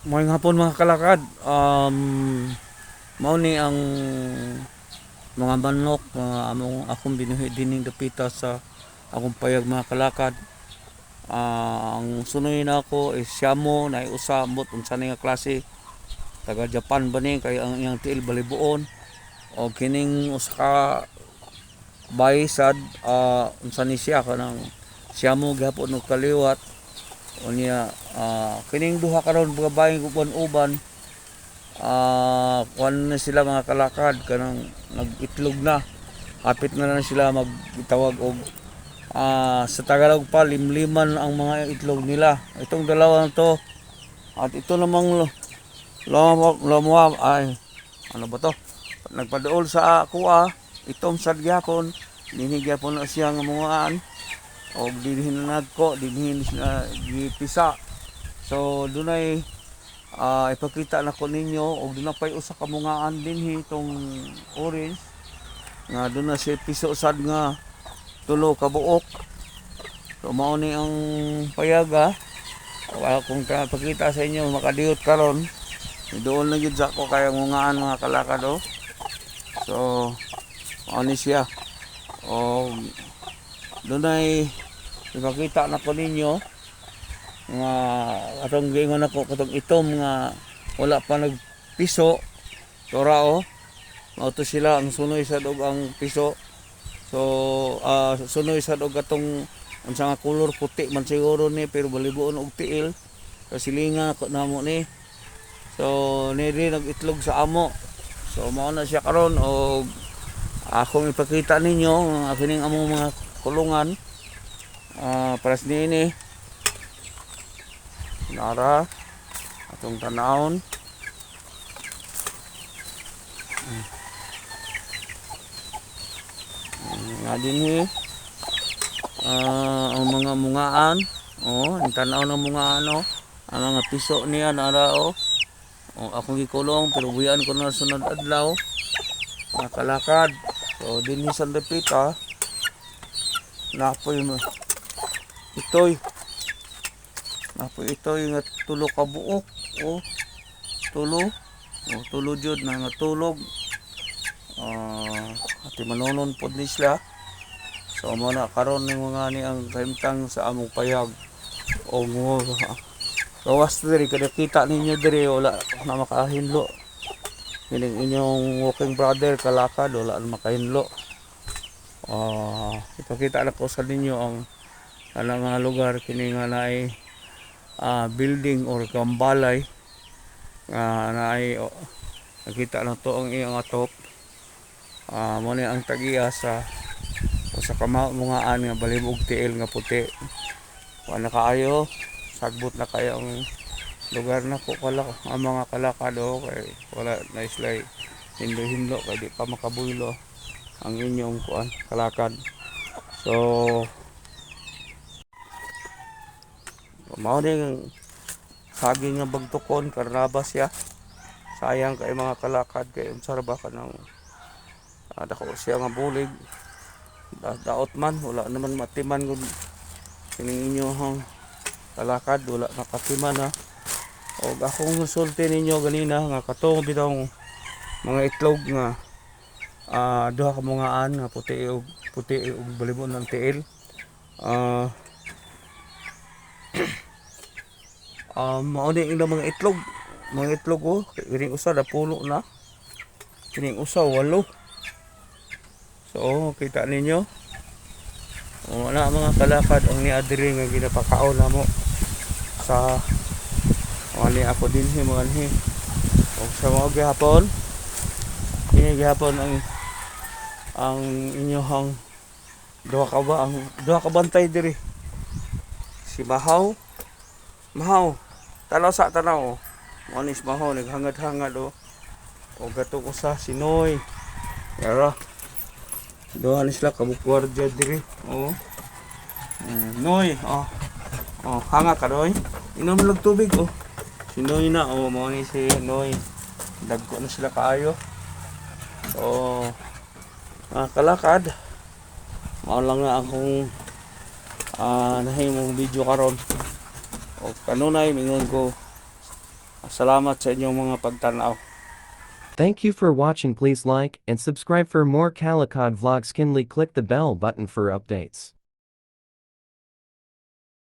Ngayong hapon mga kalakad, mao ni ang mga manok mga akong binuhi dining dapita sa akong payag mga kalakad. Ang sunoy na ako is Siamo na usa bot unsa ni nga klase taga Japan ba ni kay ang iyang tiil balibuon o kining usa ka baysad unsa ni siya kanang Siamo gihapon og kaliwat unya kining duha karon mga baying uban-uban kuan na sila mga kalakad kanang nag-itlog na hapit na sila magtawag og sa Tagalog pa limliman ang mga itlog nila itong dalawa na to at ito namang lamo ay ano ba to nagpaduol sa kuha itom sad gyapon dinhi gyapon na siya nga mungaan og dinhi na nagko dinhi na gipisa so dunay ipakita na ko ninyo og doon na pay usa ka mungaan dinhi itong orange nga doon na siya piso sad nga tulo ka buok so mao ni ang payaga kung pakita sa inyo makadiyot karon doon na gyud ko kaya mungaan mga kalakad so mao ni siya o doon ay ipakita na ko ninyo nga atong giingon ako katong itom nga wala pa nagpiso tora mao to sila ang sunoy sa dog ang piso so sunoy sa dog atong unsa nga color puti man siguro ni pero balibuon og tiil kasilinga ko namo ni so nili nag-itlog sa amo so mao na siya karon og akong ipakita ninyo ang kining among mga kulungan para sa nini nara atong tanawon nga dinhi ang mga mungaan ang tanaw ng mungaan ang mga piso niya nara akong gikulong pero buyan ko na sunod adlaw mga kalakad so dinhi sa dapita napoy itoy nga tulo ka buok tulo jud na nga tulog ati manonon pod ni sila so mo na karon ning mga ni ang kahimtang sa among payag o mo gawas diri kada kita ninyo diri wala na makahinlo kining inyong walking brother kalakad wala na makahinlo ipakita na ko sa ninyo ang mga lugar kini nga naay building or kambalay naay nakita na to ang iyang atop mo ni ang tagiya sa kamungaan nga balibog tiil nga puti wala kaayo sagbot na kayo ang lugar na ko ang mga kalakad kay wala na islay hinlo kay di pa makabuylo ang inyong kuan kalakad so mao ning saging nga bagtukon karnabas siya sayang kay mga kalakad kay unsar ba kanang dako siya nga bulig daot man wala naman matiman gud kining inyong kalakad wala nakatiman og akong sulti ninyo ganina nga katong bitong mga itlog nga duha ka mungaan nga puti og balibon ng tiil mao ni ang mga itlog kining usa da pulo na kining usa walo so kita ninyo wala mga kalakad ang niadiri nga ginapakaon namo sa ani ako dinhi mga anhi og sa mga gihapon ini gihapon ang inyong duha ka bantay diri si Mahaw tanaw sa tanaw manis Mahaw naghangad-hangad o gatong usa si Noy yara duha ni sila kabukwardiya diri Noy hanga ka Noy inom lang tubig si Noy na mao ni si Noy dagko na sila kaayo kalakad mao lang na akong nahimong video karon o kanunay mingon ko Salamat sa inyong mga pagtanaw. Thank you for watching. Please like and subscribe for more Calicod vlogs. Kindly click the bell button for updates.